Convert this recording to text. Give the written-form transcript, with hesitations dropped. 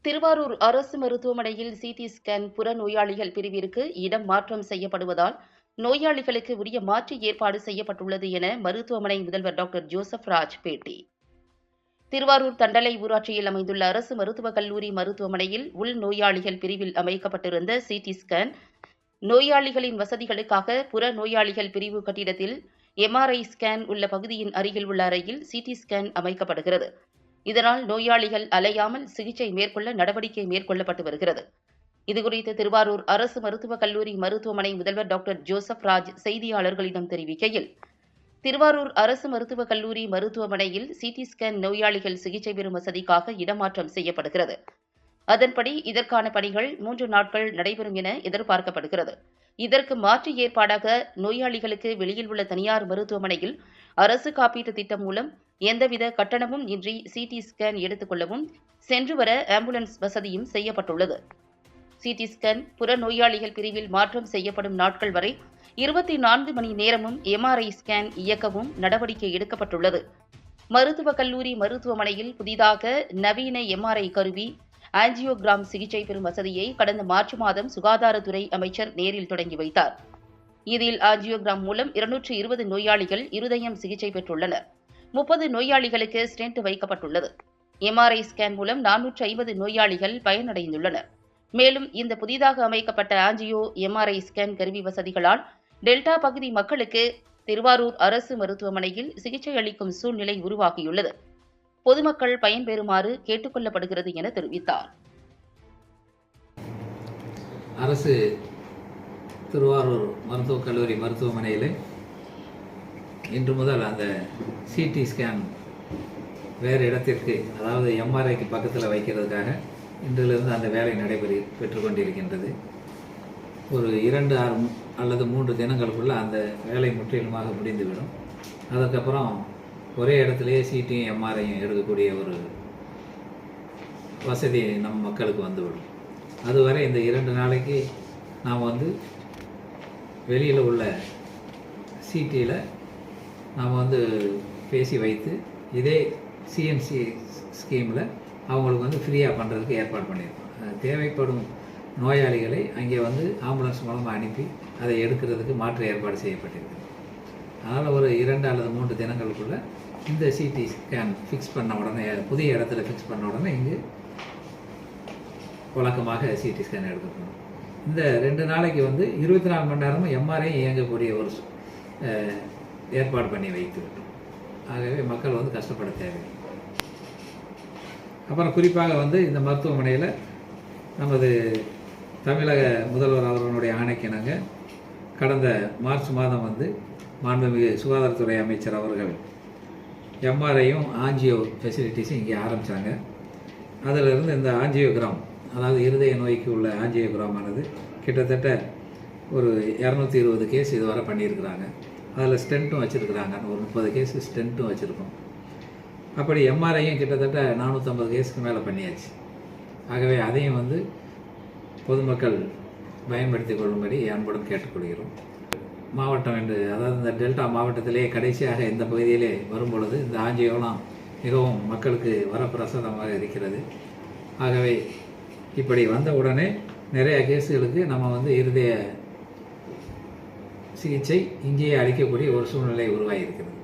திருவாரூர் அரசு மருத்துவமனையில் CT scan புறநோயாளிகள் பிரிவிற்கு இடம் மாற்றம் செய்யப்படுவதால் நோயாளிகளுக்கு உரிய மாற்று ஏற்பாடு செய்யப்பட்டுள்ளது என மருத்துவமனை முதல்வர் டாக்டர் ஜோசப் ராஜ் பேட்டி. திருவாரூர் தண்டலை ஊராட்சியில் அமைந்துள்ள அரசு மருத்துவக் கல்லூரி மருத்துவமனையில் உள் நோயாளிகள் பிரிவில் அமைக்கப்பட்டிருந்த சிடி ஸ்கேன் நோயாளிகளின் வசதிகளுக்காக புற நோயாளிகள் பிரிவு கட்டிடத்தில் எம்ஆர்ஐ ஸ்கேன் உள்ள பகுதியின் அருகில் உள்ள அறையில் சிடி ஸ்கேன் அமைக்கப்படுகிறது. இதனால் நோயாளிகள் அலையாமல் சிகிச்சை மேற்கொள்ள நடவடிக்கை மேற்கொள்ளப்பட்டு வருகிறது. இதுகுறித்து திருவாரூர் அரசு மருத்துவக் கல்லூரி மருத்துவமனை முதல்வர் டாக்டர் ஜோசப் ராஜ் செய்தியாளர்களிடம் தெரிவிக்கையில், திருவாரூர் அரசு மருத்துவக் கல்லூரி மருத்துவமனையில் சிடி ஸ்கேன் நோயாளிகள் சிகிச்சை பெறும் வசதிக்காக இடமாற்றம் செய்யப்படுகிறது. அதன்படி இதற்கான பணிகள் 3 நாட்கள் நடைபெறும் என எதிர்பார்க்கப்படுகிறது. இதற்கு மாற்று ஏற்பாடாக நோயாளிகளுக்கு வெளியில் உள்ள தனியார் மருத்துவமனையில் அரசு காப்பீட்டு திட்டம் மூலம் எந்தவித கட்டணமும் இன்றி சிடி ஸ்கேன் எடுத்துக் கொள்ளவும் சென்று வர ஆம்புலன்ஸ் வசதியும் செய்யப்பட்டுள்ளது. சிடி ஸ்கேன் புற நோயாளிகள் பிரிவில் மாற்றம் செய்யப்படும் நாட்கள் வரை 24 மணி நேரமும் எம்ஆர்ஐ ஸ்கேன் இயக்கவும் நடவடிக்கை எடுக்கப்பட்டுள்ளது. மருத்துவக் கல்லூரி மருத்துவமனையில் புதிதாக நவீன எம்ஆர்ஐ கருவி, ஆஞ்சியோகிராம் சிகிச்சை பெறும் வசதியை கடந்த மார்ச் மாதம் சுகாதாரத்துறை அமைச்சர் நேரில் தொடங்கி வைத்தார். இதில் ஆஞ்சியோகிராம் மூலம் 220 நோயாளிகள் இருதயம் சிகிச்சை பெற்றுள்ளனர். 30 நோயாளிகளுக்கு ஸ்டென்ட் வைக்கப்பட்டுள்ளது. எம்ஆர்ஐ ஸ்கேன் மூலம் 450 நோயாளிகள் பயனடைந்துள்ளனர். மேலும் இந்த புதிதாக அமைக்கப்பட்ட ஆஞ்சியோ எம்ஆர்ஐ ஸ்கேன் கருவி வசதிகளால் டெல்டா பகுதி மக்களுக்கு திருவாரூர் அரசு மருத்துவமனையில் சிகிச்சை அளிக்கும் சூழ்நிலை உருவாகியுள்ளது. பொதுமக்கள் பயன்பெறுமாறு கேட்டுக் கொள்ளப்படுகிறது என தெரிவித்தார். அரசு திருவாரூர் மருத்துவக் கல்லூரி மருத்துவமனையில் இன்று முதல் அந்த சிடி ஸ்கேன் வேறு இடத்திற்கு, அதாவது எம்ஆர்ஐக்கு பக்கத்தில் வைக்கிறதுக்காக இன்றிலிருந்து அந்த வேலை பெற்று கொண்டிருக்கின்றது. ஒரு 2 அல்லது 3 தினங்களுக்குள்ள அந்த வேலை முற்றிலுமாக முடிந்துவிடும். அதுக்கப்புறம் ஒரே இடத்துலையே சிடியும் எம்ஆர்ஐயும் எடுக்கக்கூடிய ஒரு வசதி நம் மக்களுக்கு வந்துவிடும். அதுவரை இந்த 2 நாளைக்கு நாம் வெளியில் உள்ள சிடியில் நாம் பேசி வைத்து இதே சிஎம்சி ஸ்கீமில் அவங்களுக்கு ஃப்ரீயாக பண்ணுறதுக்கு ஏற்பாடு பண்ணியிருக்கோம். தேவைப்படும் நோயாளிகளை அங்கே ஆம்புலன்ஸ் மூலமாக அனுப்பி அதை எடுக்கிறதுக்கு மாற்று ஏற்பாடு செய்யப்பட்டிருக்கு. அதனால் ஒரு 2 அல்லது 3 தினங்களுக்குள்ள இந்த சிடி ஸ்கேன் ஃபிக்ஸ் பண்ண உடனே, புதிய இடத்துல ஃபிக்ஸ் பண்ண உடனே இங்கு வழக்கமாக சிடி ஸ்கேன் எடுக்கப்படும். இந்த 2 நாளைக்கு 24 மணி நேரமும் எம்ஆர்ஐ இயங்கக்கூடிய ஒரு ஏற்பாடு பண்ணி வைத்துவிட்டோம். ஆகவே மக்கள் கஷ்டப்பட தேவையில்லை. அப்புறம் குறிப்பாக இந்த மருத்துவமனையில் நமது தமிழக முதல்வர் அவர்களுடைய ஆணைக்கிணங்க கடந்த மார்ச் மாதம் மாண்புமிகு சுகாதாரத்துறை அமைச்சர் அவர்கள் எம்ஆர்ஐயும் ஆஞ்சியோ ஃபெசிலிட்டிஸும் இங்கே ஆரம்பித்தாங்க. அதிலிருந்து இந்த ஆஞ்சியோகிராம், அதாவது இருதய நோய்க்கு உள்ள ஆஞ்சியோகிராமானது கிட்டத்தட்ட ஒரு 220 கேஸ் இதுவரை பண்ணியிருக்கிறாங்க. அதில் ஸ்டென்ட்டும் வச்சுருக்கிறாங்க. ஒரு 30 கேஸ் ஸ்டென்ட்டும் வச்சுருக்கோம். அப்படி எம்ஆர்ஐயும் கிட்டத்தட்ட 450 கேஸுக்கு மேலே பண்ணியாச்சு. ஆகவே அதையும் பொதுமக்கள் பயன்படுத்தி கொள்ளும்படி அன்புடன் கேட்டுக்கொள்கிறோம். மாவட்டம் என்று, அதாவது இந்த டெல்டா மாவட்டத்திலே கடைசியாக இந்த பகுதியிலே வரும்பொழுது இந்த ஆஞ்சியோலாம் மிகவும் மக்களுக்கு வரப்பிரசாதமாக இருக்கிறது. ஆகவே இப்படி வந்த உடனே நிறைய கேஸுகளுக்கு நம்ம இருதய சிகிச்சை இங்கேயே அளிக்கக்கூடிய ஒரு சூழ்நிலை உருவாகி இருக்கிறது.